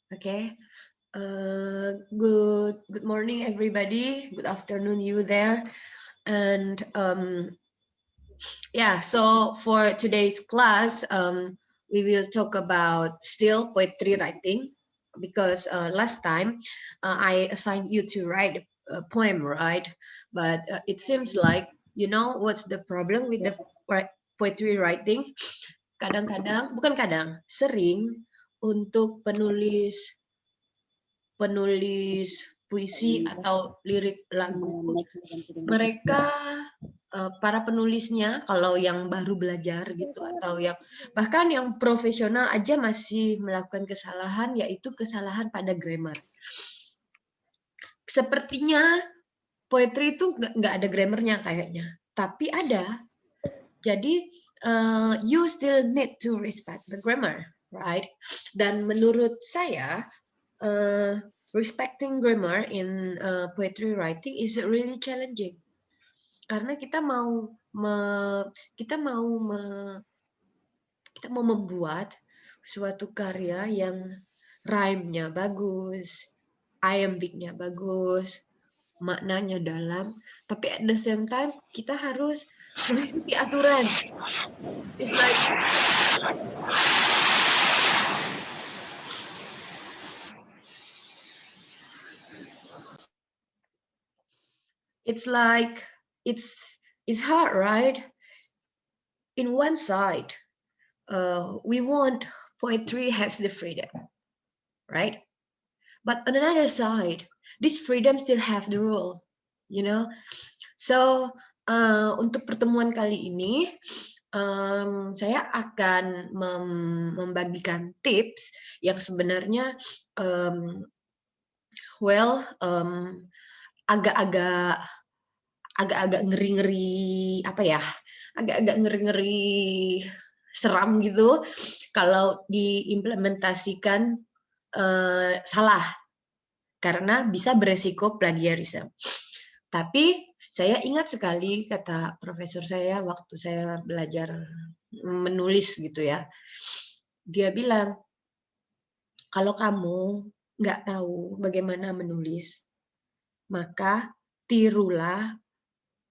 Okay. Good morning, everybody. Good afternoon, you there. And yeah, so for today's class, we will talk about still poetry writing because last time I assigned you to write a poem, right? But it seems like what's the problem with the poetry writing? Kadang-kadang, bukan kadang, sering untuk penulis puisi atau lirik lagu, mereka para penulisnya kalau yang baru belajar gitu atau yang bahkan yang profesional aja masih melakukan kesalahan, yaitu kesalahan pada grammar. Sepertinya poetry itu nggak ada grammarnya kayaknya, tapi ada. Jadi you still need to respect the grammar, right? Dan menurut saya respecting grammar in poetry writing is really challenging karena kita mau membuat suatu karya yang rhyme-nya bagus, iambic-nya bagus, maknanya dalam, tapi at the same time kita harus mengikuti aturan. It's like it's hard, right? In one side, we want poetry has the freedom, right? But on another side, this freedom still have the rule, you know. So untuk pertemuan kali ini, saya akan membagikan tips yang sebenarnya agak-agak ngeri-ngeri apa ya, agak-agak ngeri-ngeri seram gitu kalau diimplementasikan salah karena bisa beresiko plagiarisme. Tapi saya ingat sekali kata profesor saya waktu saya belajar menulis gitu ya. Dia bilang, kalau kamu nggak tahu bagaimana menulis, maka tirulah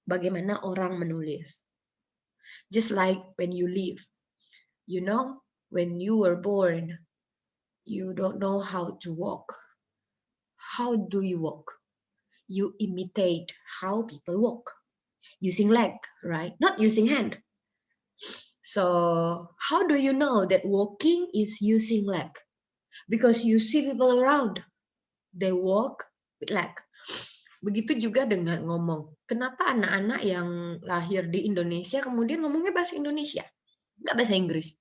bagaimana orang menulis. Just like when you live, when you were born, you don't know how to walk. How do you walk? You imitate how people walk. Using leg, right? Not using hand. So how do you know that walking is using leg? Because you see people around, they walk with leg. Begitu juga dengan ngomong. Kenapa anak-anak yang lahir di Indonesia kemudian ngomongnya bahasa Indonesia, nggak bahasa Inggris?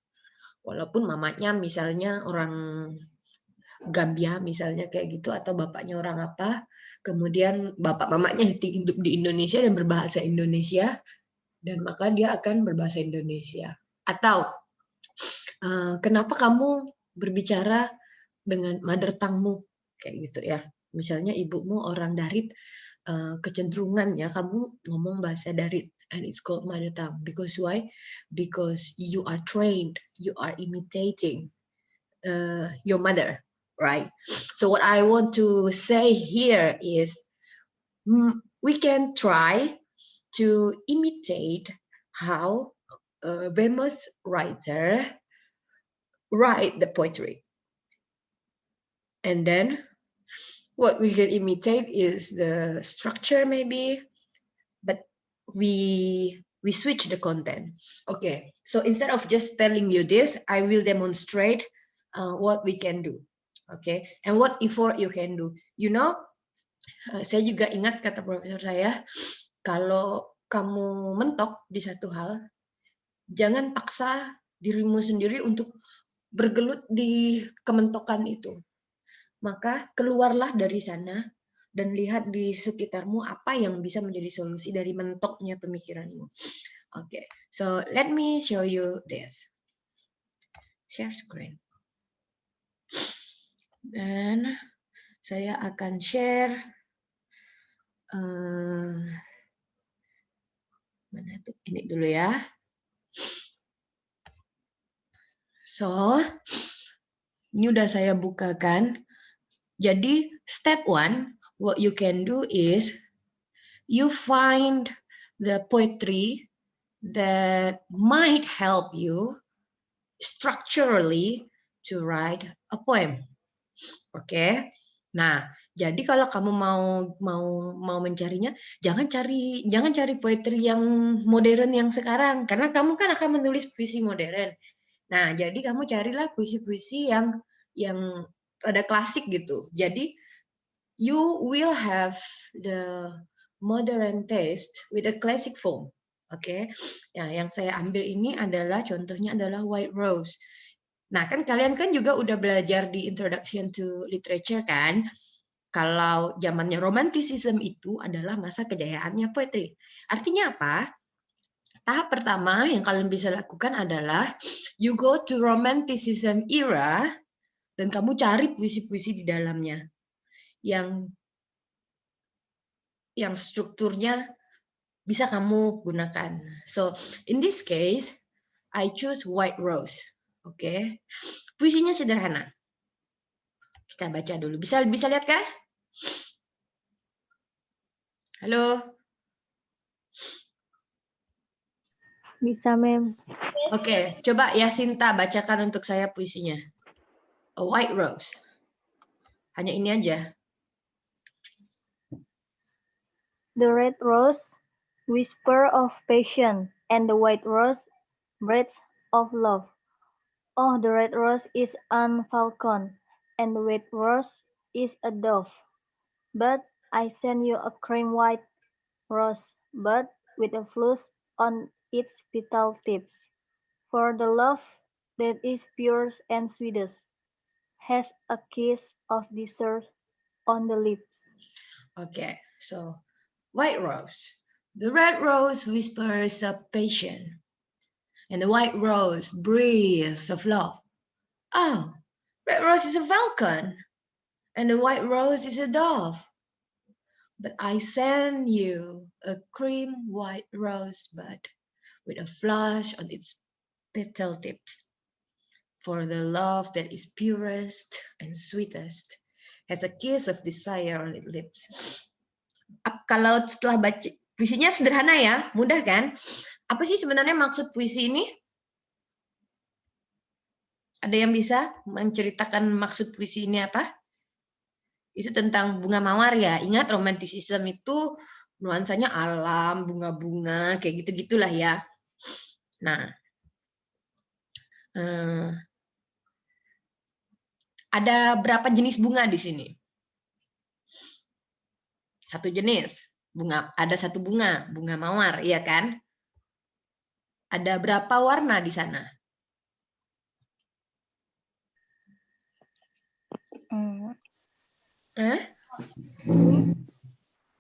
Walaupun mamanya misalnya orang Gambia misalnya kayak gitu, atau bapaknya orang apa, kemudian bapak mamanya hidup di Indonesia dan berbahasa Indonesia, dan maka dia akan berbahasa Indonesia. Atau kenapa kamu berbicara dengan mother tongue-mu kayak gitu ya, misalnya ibumu orang Darit, kecenderungan ya kamu ngomong bahasa Darit, and it's called mother tongue. Because why? Because you are trained, you are imitating your mother, right? So what I want to say here is we can try to imitate how a famous writer write the poetry. And then what we can imitate is the structure maybe, but we switch the content. Okay, so instead of just telling you this, I will demonstrate what we can do. Okay, and what effort you can do. Saya juga ingat kata profesor saya, kalau kamu mentok di satu hal, jangan paksa dirimu sendiri untuk bergelut di kementokan itu. Maka keluarlah dari sana dan lihat di sekitarmu apa yang bisa menjadi solusi dari mentoknya pemikiranmu. Okay, so let me show you this. Share screen. Dan saya akan share mana tuh, ini dulu ya. So Ini udah saya bukakan. Jadi step 1, what you can do is you find the poetry that might help you structurally to write a poem. Oke. Nah, jadi kalau kamu mau mencarinya, jangan cari poetry yang modern yang sekarang, karena kamu kan akan menulis puisi modern. Nah, jadi kamu carilah puisi-puisi yang ada klasik gitu. Jadi you will have the modern taste with a classic form. Oke. Nah, yang saya ambil ini adalah contohnya adalah White Rose. Nah, kan kalian kan juga udah belajar di Introduction to Literature kan? Kalau zamannya Romanticism itu adalah masa kejayaannya poetry. Artinya apa? Tahap pertama yang kalian bisa lakukan adalah you go to Romanticism era dan kamu cari puisi-puisi di dalamnya yang strukturnya bisa kamu gunakan. So, in this case, I choose White Rose. Oke. Puisinya sederhana. Kita baca dulu. Bisa lihat kan? Halo. Bisa, Mem. Oke, coba Yasinta bacakan untuk saya puisinya. A White Rose. Hanya ini aja. The red rose, whisper of passion, and the white rose, breath of love. Oh, the red rose is an falcon, and the white rose is a dove. But I send you a cream white rose, but with a flush on its petal tips. For the love that is pure and sweetest has a kiss of dessert on the lips. Okay, so White Rose. The red rose whispers of passion, and the white rose breathes of love. Oh, red rose is a falcon, and the white rose is a dove. But I send you a cream white rosebud with a flush on its petal tips. For the love that is purest and sweetest has a kiss of desire on its lips. Kalau setelah baca, puisinya sederhana ya, mudah kan? Apa sih sebenarnya maksud puisi ini? Ada yang bisa menceritakan maksud puisi ini apa? Itu tentang bunga mawar ya. Ingat romanticism itu nuansanya alam, bunga-bunga, kayak gitu-gitulah ya. Nah, ada berapa jenis bunga di sini? Satu jenis. Ada satu bunga mawar, iya kan? Ada berapa warna di sana?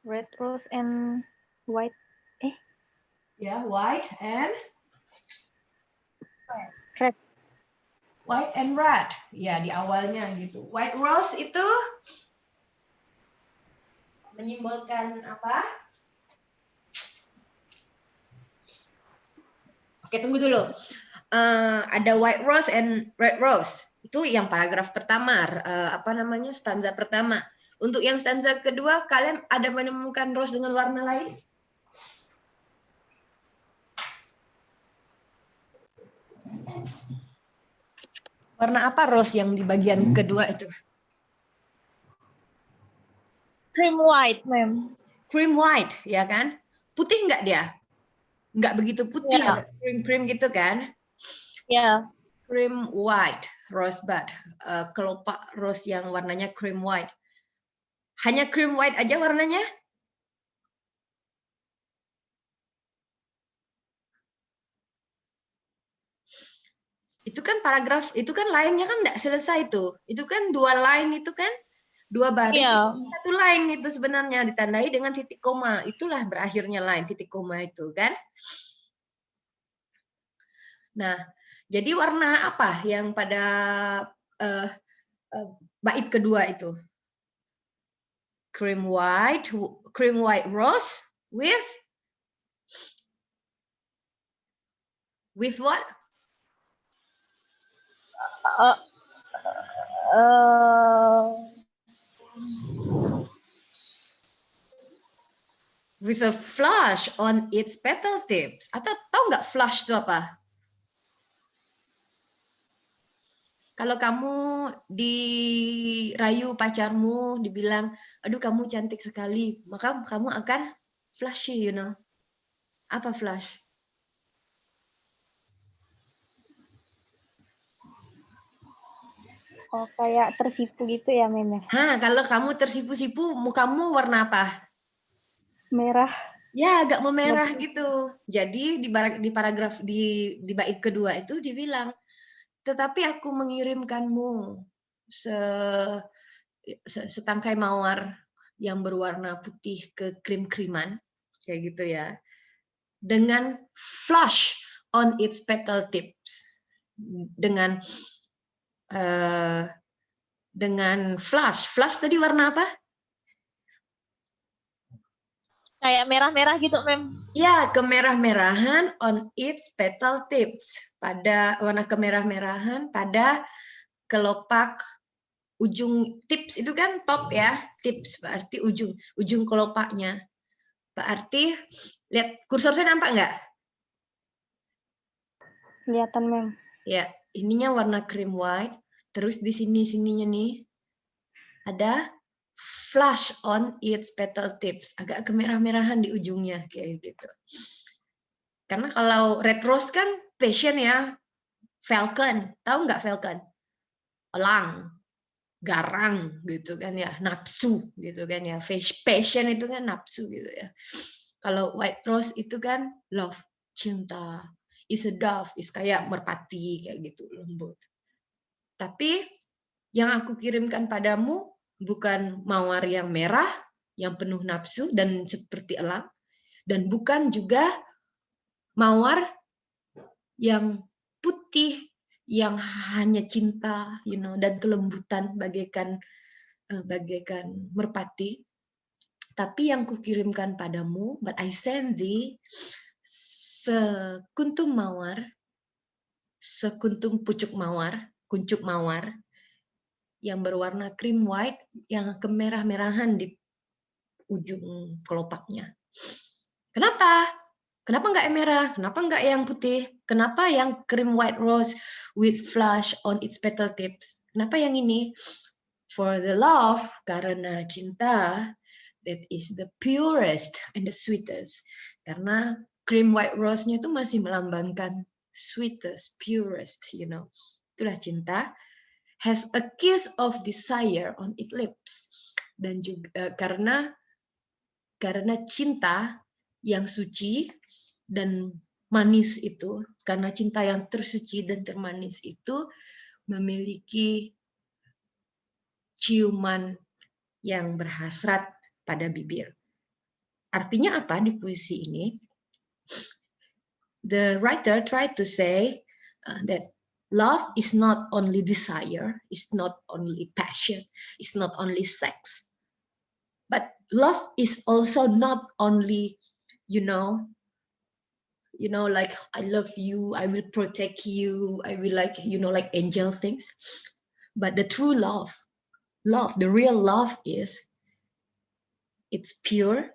Red rose and white. Ya, white and Red. White and red. Ya, di awalnya gitu. White rose itu menyimbolkan apa? Oke, tunggu dulu. Ada white rose and red rose. Itu yang paragraf pertama, stanza pertama. Untuk yang stanza kedua, kalian ada menemukan rose dengan warna lain? Warna apa rose yang di bagian kedua itu? Cream white, Ma'am. Cream white, ya kan? Putih nggak dia? Nggak begitu putih, Yeah. agak cream-cream gitu kan? Ya. Cream white rosebud, kelopak rose yang warnanya cream white. Hanya cream white aja warnanya? Itu kan paragraf, itu kan lainnya kan nggak selesai tuh. Itu kan 2 line itu kan, 2 baris, satu line itu sebenarnya ditandai dengan titik koma. Itulah berakhirnya line, titik koma itu kan. Nah, jadi warna apa yang pada bait kedua itu? Cream white rose with what? With a flush on its petal tips. Atau tahu nggak flush itu apa? Kalau kamu dirayu pacarmu, dibilang, aduh kamu cantik sekali, maka kamu akan flushy, you know. Apa flush? Oh, kayak tersipu gitu ya, Mem? Kalau kamu tersipu-sipu, mukamu warna apa? Merah. Ya, agak memerah gitu. Jadi di paragraf di bait kedua itu dibilang, tetapi aku mengirimkanmu setangkai mawar yang berwarna putih ke krim-kriman, kayak gitu ya. Dengan flush on its petal tips. Dengan flush. Flush tadi warna apa? Kayak merah-merah gitu, Mem. Ya, kemerah-merahan on its petal tips. Pada warna kemerah-merahan pada kelopak ujung tips itu kan top ya. Tips berarti ujung kelopaknya. Berarti lihat kursor saya nampak nggak? Kelihatan, Mem. Ya, ininya warna cream white. Terus di sininya nih ada flush on its petal tips, agak kemerah-merahan di ujungnya kayak gitu. Karena kalau red rose kan passion ya, falcon, tahu nggak falcon? Elang, garang gitu kan ya, nafsu gitu kan ya, passion itu kan nafsu gitu ya. Kalau white rose itu kan love, cinta, is a dove, is kayak merpati kayak gitu, lembut. Tapi yang aku kirimkan padamu bukan mawar yang merah, yang penuh nafsu dan seperti elang, dan bukan juga mawar yang putih, yang hanya cinta, dan kelembutan bagaikan merpati. Tapi yang kukirimkan padamu, but I send thee, sekuntum kuncup mawar, yang berwarna cream white, yang kemerah-merahan di ujung kelopaknya. Kenapa? Kenapa nggak yang merah? Kenapa nggak yang putih? Kenapa yang cream white rose with flush on its petal tips? Kenapa yang ini? For the love, karena cinta, that is the purest and the sweetest. Karena cream white rose-nya itu masih melambangkan sweetest, purest, Itulah cinta. Has a kiss of desire on its lips. Dan juga karena cinta yang suci dan manis itu, karena cinta yang tersuci dan termanis itu memiliki ciuman yang berhasrat pada bibir. Artinya apa di puisi ini? The writer tried to say that love is not only desire, it's not only passion, it's not only sex. But love is also not only, like I love you, I will protect you, I will like angel things. But the true love, the real love is it's pure,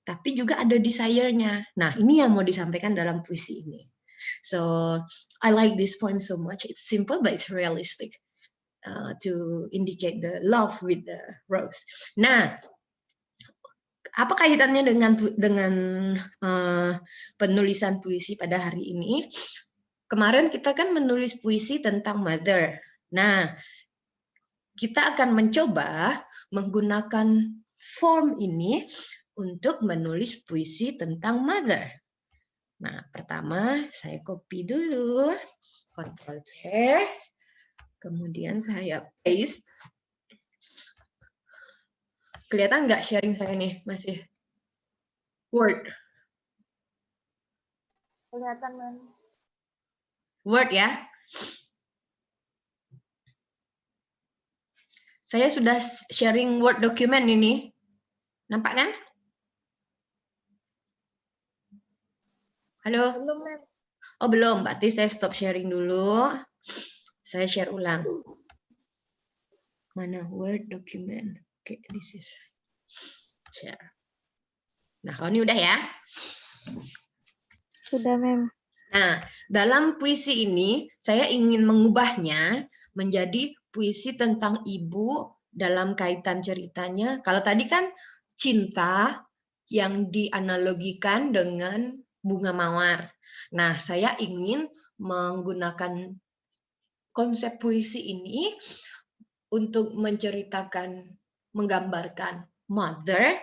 tapi juga ada desire-nya. Nah, ini yang mau disampaikan dalam puisi ini. So I like this poem so much. It's simple but it's realistic to indicate the love with the rose. Nah, apa kaitannya dengan penulisan puisi pada hari ini? Kemarin kita kan menulis puisi tentang mother. Nah, kita akan mencoba menggunakan form ini untuk menulis puisi tentang mother. Nah, pertama saya copy dulu, Ctrl C, kemudian saya paste. Kelihatan nggak sharing saya nih, masih Word? Kelihatan, Mem. Word ya. Saya sudah sharing Word document ini. Nampak kan? Halo? Belum, Mem. Oh, belum. Berarti saya stop sharing dulu. Saya share ulang. Mana Word document? Oke, this is share. Nah, kalau ini udah ya. Sudah, Mem. Nah, dalam puisi ini saya ingin mengubahnya menjadi puisi tentang ibu dalam kaitan ceritanya. Kalau tadi kan cinta yang dianalogikan dengan bunga mawar. Nah, saya ingin menggunakan konsep puisi ini untuk menceritakan, menggambarkan mother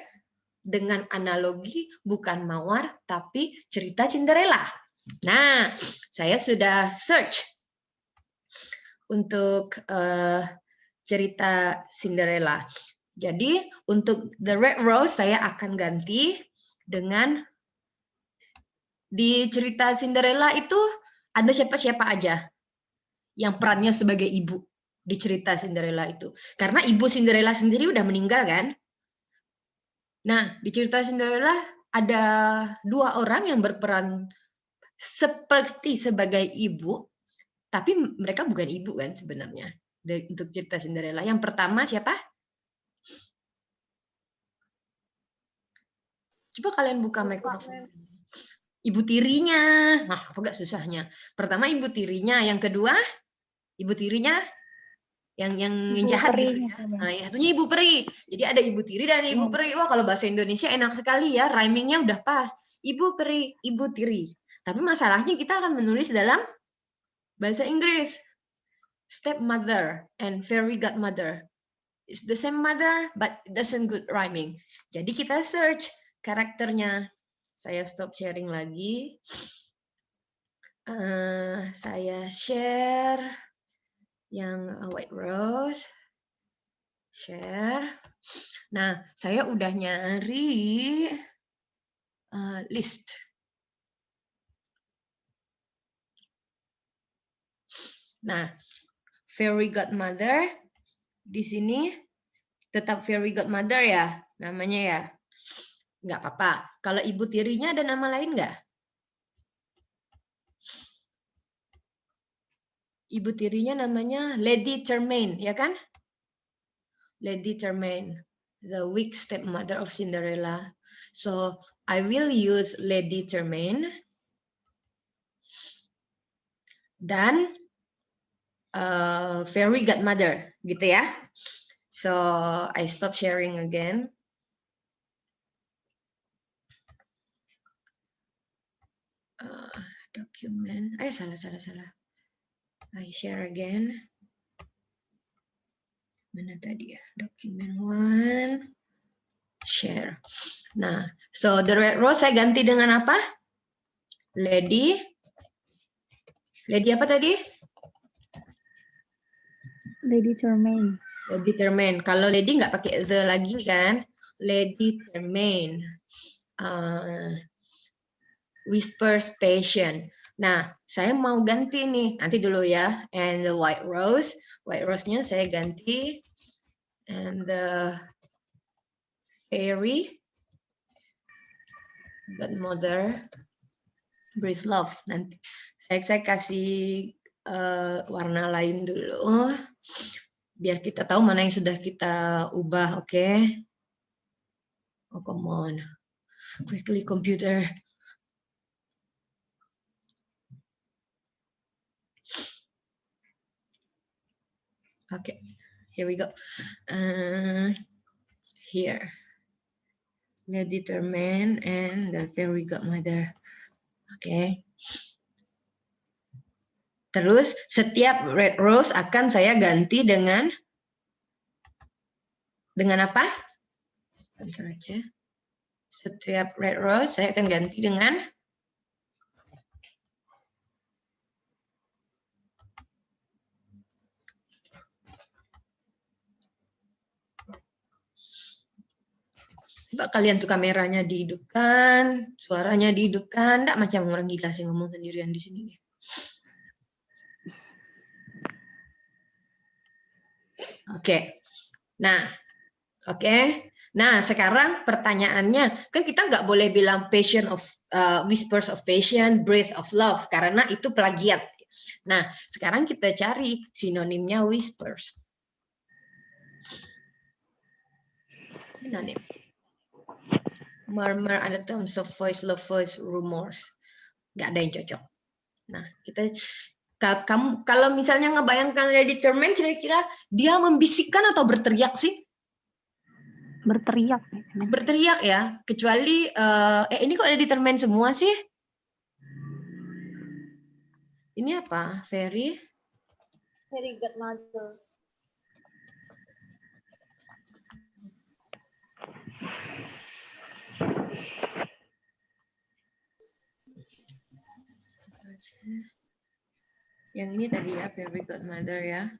dengan analogi bukan mawar, tapi cerita Cinderella. Nah, saya sudah search untuk cerita Cinderella. Jadi untuk The Red Rose saya akan ganti dengan di cerita Cinderella itu ada siapa-siapa aja yang perannya sebagai ibu di cerita Cinderella itu. Karena ibu Cinderella sendiri udah meninggal kan. Nah, di cerita Cinderella ada 2 orang yang berperan seperti sebagai ibu, tapi mereka bukan ibu kan sebenarnya. Untuk cerita Cinderella. Yang pertama siapa? Coba kalian buka microphone. Ibu tirinya. Nah, apa gak susahnya? Pertama ibu tirinya, yang kedua ibu tirinya yang jahat gitu ya. Nah, yang satunya ibu peri. Jadi ada ibu tiri dan ibu peri. Wah, kalau bahasa Indonesia enak sekali ya, rhymingnya udah pas. Ibu peri, ibu tiri. Tapi masalahnya kita akan menulis dalam bahasa Inggris. Stepmother and fairy godmother. It's the same mother, but it doesn't good rhyming. Jadi kita search karakternya. Saya stop sharing lagi. Saya share yang White Rose. Share. Nah, saya udah nyari list. Nah, fairy godmother di sini tetap fairy godmother ya namanya ya. Nggak apa-apa. Kalau ibu tirinya ada nama lain nggak? Ibu tirinya namanya Lady Tremaine, ya kan? Lady Tremaine, the weak stepmother of Cinderella. So I will use Lady Tremaine dan fairy godmother, gitu ya. So I stop sharing again. Document. Salah. I share again. Mana tadi ya? Document 1. Share. Nah, so the Red Rose saya ganti dengan apa? Lady apa tadi? Lady Tremaine. Lady Tremaine. Kalau Lady nggak pakai the lagi kan? Lady Tremaine. Whispers Passion. Nah, saya mau ganti nih. Nanti dulu ya. And the White Rose. White Rose-nya saya ganti. And the fairy godmother breathe love. Nanti saya kasih warna lain dulu biar kita tahu mana yang sudah kita ubah. Oke. Oh, come on, quickly computer. Okay, here we go. Here, Lady Tremaine and the fairy godmother. Oke. Terus setiap Red Rose akan saya ganti dengan apa? Bentar aja. Setiap Red Rose saya akan ganti dengan coba kalian tuh kameranya dihidupkan, suaranya dihidupkan, enggak macam orang gila sih ngomong sendirian di sini. Oke. Nah, oke. Nah, sekarang pertanyaannya, kan kita nggak boleh bilang passion of whispers of passion, breath of love, karena itu plagiat. Nah, sekarang kita cari sinonimnya whispers. Synonym. Murmur, other tones of voice, low voice, rumors. Nggak ada yang cocok. Nah, kita kamu kalau misalnya ngebayangkan determine, kira-kira dia membisikkan atau berteriak sih? Berteriak. Berteriak ya. Kecuali ini kok determine semua sih? Ini apa? Very Good mother. Yang ini tadi ya, very good mother ya.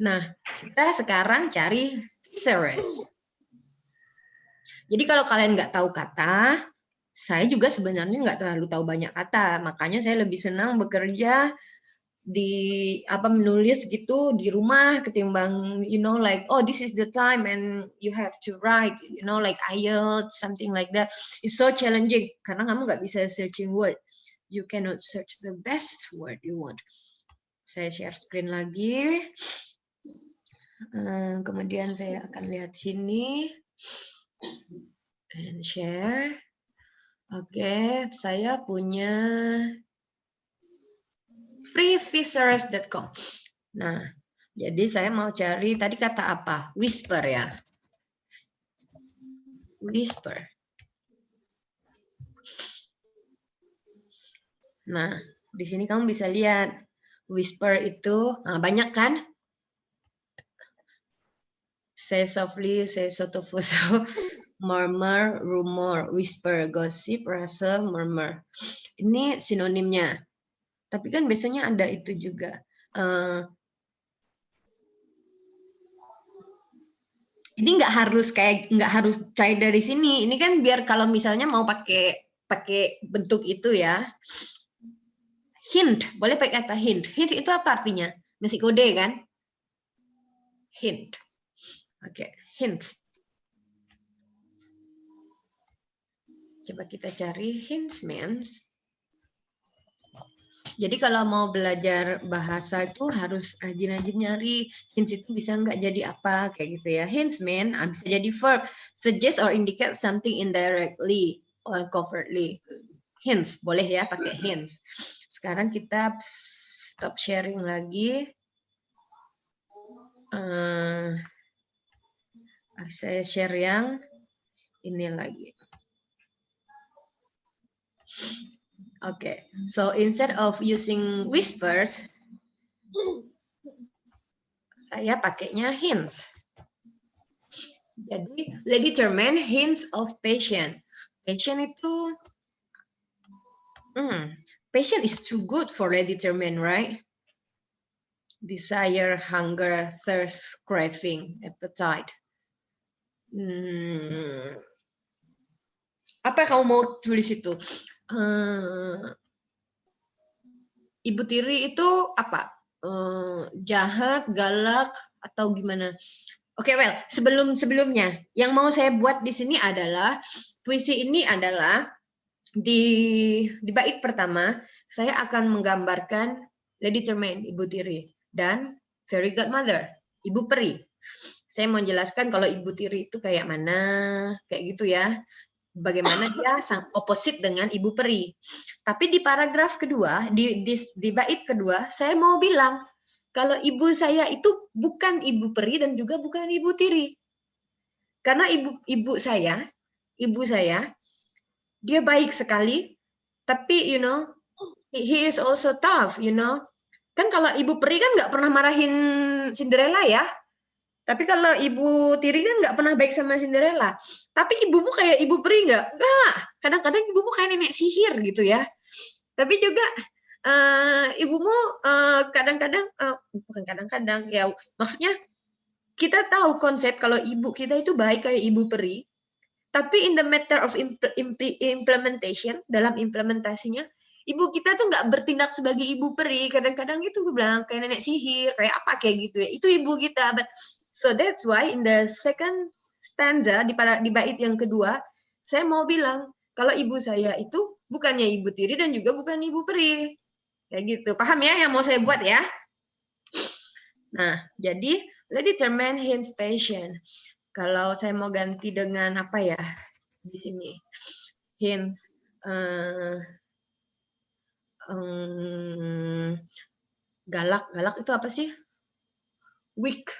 Nah, kita sekarang cari thesaurus. Jadi kalau kalian nggak tahu kata, saya juga sebenarnya nggak terlalu tahu banyak kata. Makanya saya lebih senang bekerja di menulis gitu di rumah ketimbang like this is the time and you have to write like IELTS something like that. It's so challenging karena kamu nggak bisa searching word. You cannot search the best word you want. Saya share screen lagi. Kemudian saya akan lihat sini and share. Oke, saya punya freethesaurus.com. Nah, jadi saya mau cari tadi kata apa? Whisper ya. Whisper. Nah, di sini kamu bisa lihat whisper itu banyak kan? Say softly, say sotofoso, murmur, rumor, whisper, gossip, rustle, murmur. Ini sinonimnya. Tapi kan biasanya ada itu juga. Ini nggak harus cair dari sini. Ini kan biar kalau misalnya mau pakai bentuk itu ya. Hint, boleh pakai kata hint. Hint itu apa artinya? Ngasih kode kan? Hint. Oke, hints. Coba kita cari hints means. Jadi kalau mau belajar bahasa itu harus rajin-rajin nyari hints itu bisa nggak jadi apa kayak gitu ya. Hints mean bisa jadi verb, suggest or indicate something indirectly or covertly. Hints boleh ya pakai hints. Sekarang kita stop sharing lagi. Saya share yang ini lagi. Okay, so instead of using whispers, saya pakainya hints. Jadi, determine hints of passion. Passion itu, passion is too good for determine, right? Desire, hunger, thirst, craving, appetite. Apa yang kamu mau tulis itu? Ibu tiri itu apa? Jahat, galak, atau gimana? Oke, well, sebelumnya yang mau saya buat di sini adalah puisi ini adalah di bait pertama saya akan menggambarkan Lady Tremaine, ibu tiri, dan Fairy Godmother, ibu peri. Saya mau jelaskan kalau ibu tiri itu kayak mana, kayak gitu ya. Bagaimana dia sang opposite dengan ibu peri. Tapi di paragraf kedua, di bait kedua, saya mau bilang kalau ibu saya itu bukan ibu peri dan juga bukan ibu tiri. Karena ibu saya dia baik sekali, tapi he is also tough, Kan kalau ibu peri kan nggak pernah marahin Cinderella ya. Tapi kalau ibu tiri kan nggak pernah baik sama Cinderella. Tapi ibumu kayak ibu peri nggak? Nggak. Kadang-kadang ibumu kayak nenek sihir gitu ya. Tapi juga ibumu kadang-kadang, bukan kadang-kadang ya, maksudnya kita tahu konsep kalau ibu kita itu baik kayak ibu peri. Tapi in the matter of implementation, dalam implementasinya, ibu kita tuh nggak bertindak sebagai ibu peri. Kadang-kadang itu bilang kayak nenek sihir, kayak apa kayak gitu ya. Itu ibu kita. But so that's why in the second stanza di bait yang kedua, saya mau bilang kalau ibu saya itu bukannya ibu tiri dan juga bukan ibu peri. Kayak gitu. Paham ya yang mau saya buat ya? Nah, jadi let's determine his patient. Kalau saya mau ganti dengan apa ya? Di sini. His galak. Galak itu apa sih? Weak.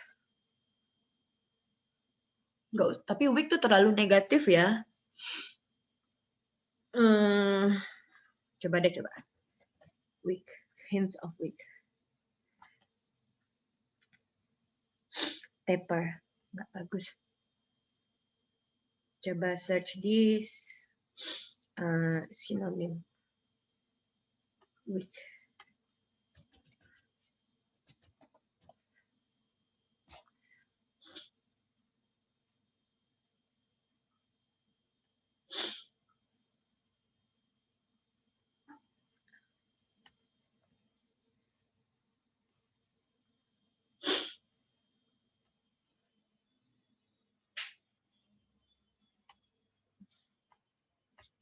Enggak, tapi weak itu terlalu negatif ya. Coba deh, coba. Weak. Hint of weak. Taper. Nggak bagus. Coba search this synonym. Weak.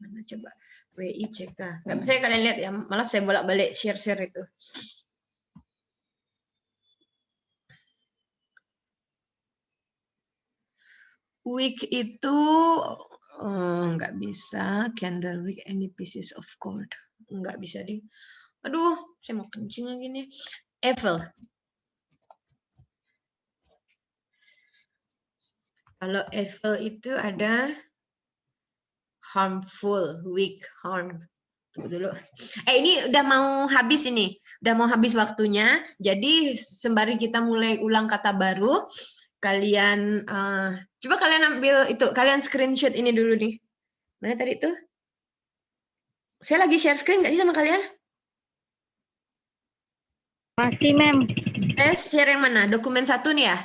Mana coba WICK. Nggak bisa kalian lihat ya, malah saya bolak-balik share-share itu. Weak itu nggak bisa. Candle weak any pieces of cord. Nggak bisa deh. Aduh, saya mau kencing lagi nih. Evil. Kalau evil itu ada harmful, weak, harm. Tunggu dulu. Ini udah mau habis ini. Udah mau habis waktunya. Jadi sembari kita mulai ulang kata baru, kalian coba kalian ambil itu, kalian screenshot ini dulu nih. Mana tadi itu? Saya lagi share screen nggak sih sama kalian? Masih, Mem. Saya share yang mana? Dokumen 1 nih ya?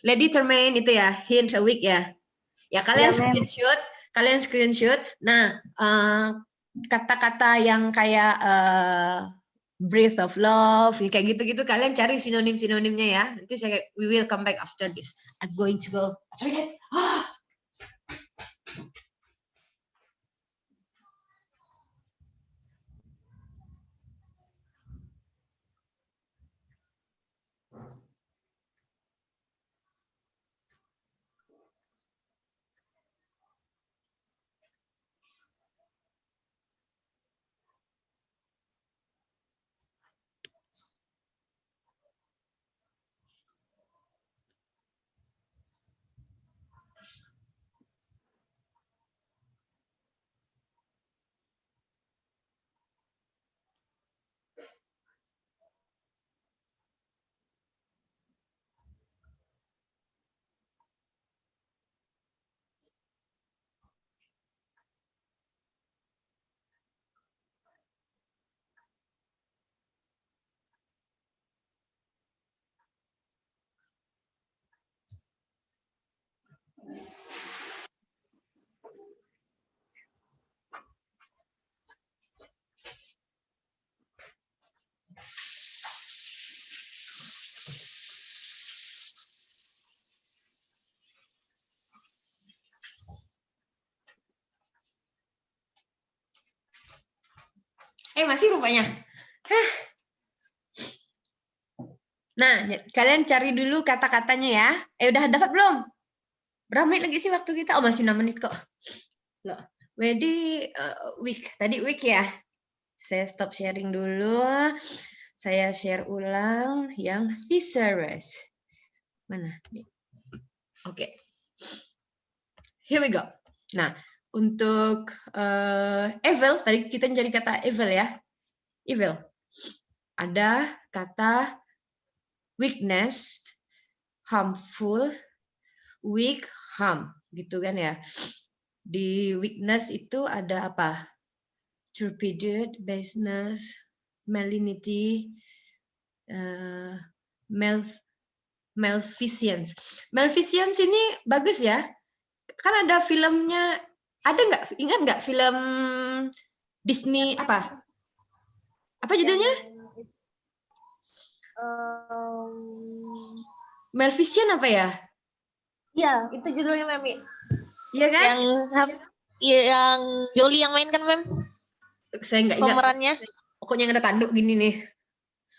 Lady Termain itu ya, hint a week ya. Ya kalian screenshot, Nah, kata-kata yang kayak breath of love, kayak gitu-gitu kalian cari sinonim-sinonimnya ya. Nanti we will come back after this. I'm going to go. Masih rupanya. Nah, kalian cari dulu kata-katanya ya. Udah dapat belum? Berapa menit lagi sih waktu kita? Oh, masih 6 menit kok. Loh, ready week. Tadi week ya. Saya stop sharing dulu. Saya share ulang yang thesaurus. Mana? Oke. Here we go. Nah, untuk evil, tadi kita mencari kata evil ya. Evil. Ada kata weakness, harmful, weak, harm, gitu kan ya. Di weakness itu ada apa? Turpitude, baseness, malignity, malfeasance. Malfeasance ini bagus ya. Kan ada filmnya, ada nggak? Ingat nggak film Disney apa? Apa judulnya? Maleficent apa ya? Iya, itu judulnya Memi. Iya kan? Yang Jolie yang main kan, Mem? Saya nggak ingat. Pemerannya. pokoknya yang ada tanduk gini nih.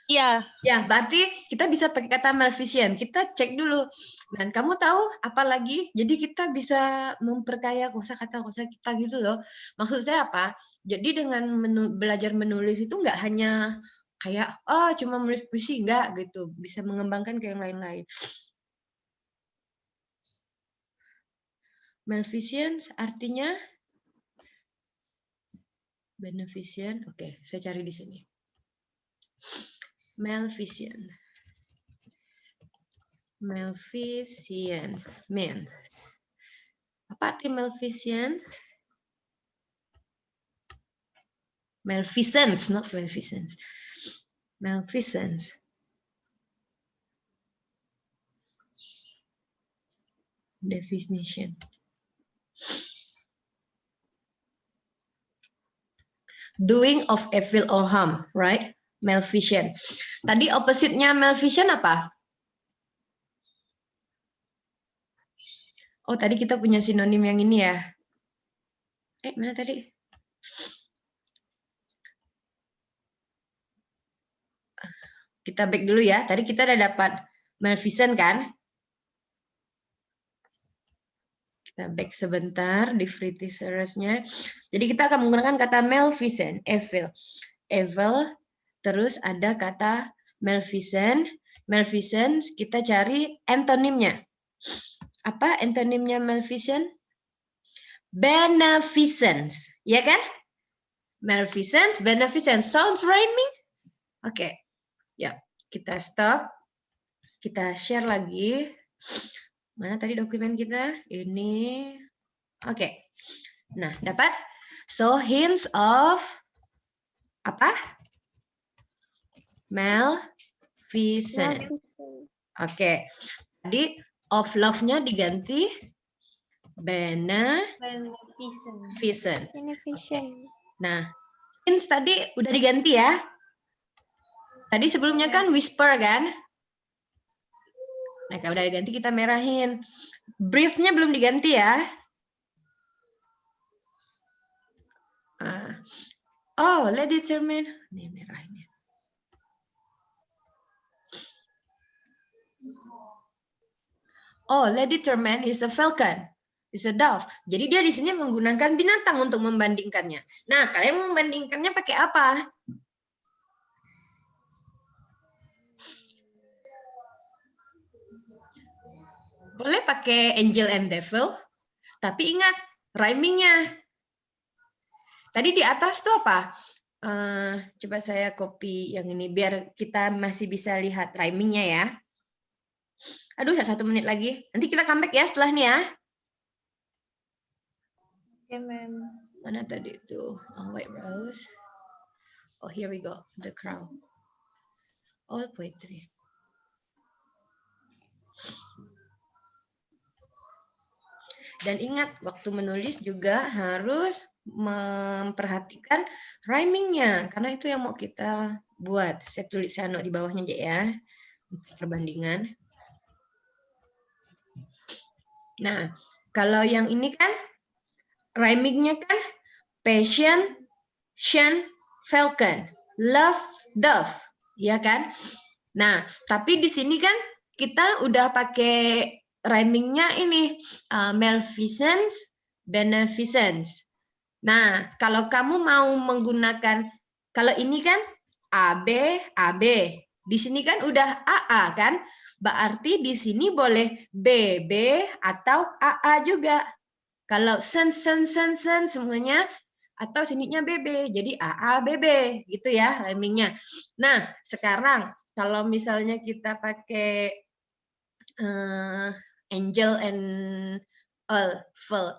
Iya. Ya, berarti kita bisa pakai kata maleficent. Kita cek dulu. Dan kamu tahu apa lagi? Jadi kita bisa memperkaya kosakata kita gitu loh. Maksud saya apa? Jadi dengan belajar menulis itu nggak hanya kayak cuma menulis puisi, enggak gitu. Bisa mengembangkan ke yang lain-lain. Maleficent artinya beneficent. Oke, saya cari di sini. Maleficent. Maleficent. Man. Apa arti maleficence? Maleficence, not maleficence. Maleficence. Definition. Doing of evil or harm, right? Maleficent. Tadi opposite-nya maleficent apa? Oh, tadi kita punya sinonim yang ini ya. Mana tadi? Kita back dulu ya. Tadi kita udah dapat maleficent kan? Kita back sebentar di free thesaurus-nya. Jadi kita akan menggunakan kata maleficent, evil. Evil, terus ada kata maleficent. Maleficent, kita cari antonimnya. Apa antonimnya maleficent? Beneficence, ya kan? Maleficence, beneficence. Sounds rhyming? Oke. Ya, kita stop. Kita share lagi. Mana tadi dokumen kita? Ini. Oke. Nah, dapat? So, hints of apa? Maleficent. Oke. Tadi of love-nya diganti beneficent. Okay. Nah, hints tadi udah diganti ya. Tadi sebelumnya kan whisper kan? Nah, kalau udah diganti kita merahin. Brief-nya belum diganti ya. Oh, let determine. Ini merahinnya. Oh, let determine is a falcon. Is a dove. Jadi dia di sini menggunakan binatang untuk membandingkannya. Nah, kalian membandingkannya pakai apa? Boleh pakai angel and devil, tapi ingat rhyming-nya. Tadi di atas tuh apa? Coba saya copy yang ini biar kita masih bisa lihat rhyming-nya ya. Aduh, 1 menit lagi. Nanti kita comeback ya setelah ini ya. Oke, ma'am. Mana tadi itu? White Rose. Oh, here we go. The Crown. All poetry. Dan ingat, waktu menulis juga harus memperhatikan rhyming-nya. Karena itu yang mau kita buat. Saya tulis di bawahnya aja ya. Perbandingan. Nah, kalau yang ini kan, rhyming-nya kan passion, shen, falcon, love, dove. Ya kan? Nah, tapi di sini kan kita udah pakai rhyming-nya ini maleficence, beneficence. Nah, kalau kamu mau menggunakan, kalau ini kan AB, AB. Di sini kan udah AA kan? Berarti di sini boleh BB atau AA juga. Kalau sen semuanya atau sininya BB. Jadi AA, BB gitu ya rhyming-nya. Nah, sekarang kalau misalnya kita pakai angel and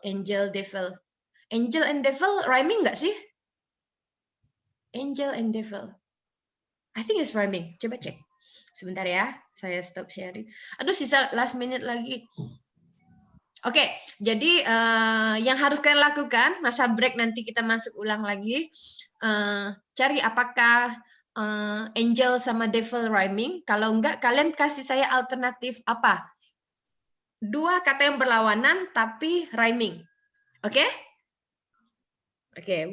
angel, devil. Angel and devil rhyming nggak sih? Angel and devil. I think it's rhyming. Coba cek. Sebentar ya, saya stop sharing. Aduh, sisa last minute lagi. Oke, jadi yang harus kalian lakukan, masa break nanti kita masuk ulang lagi. Cari apakah angel sama devil rhyming. Kalau enggak, kalian kasih saya alternatif apa? 2 kata yang berlawanan tapi rhyming. Oke? Oke.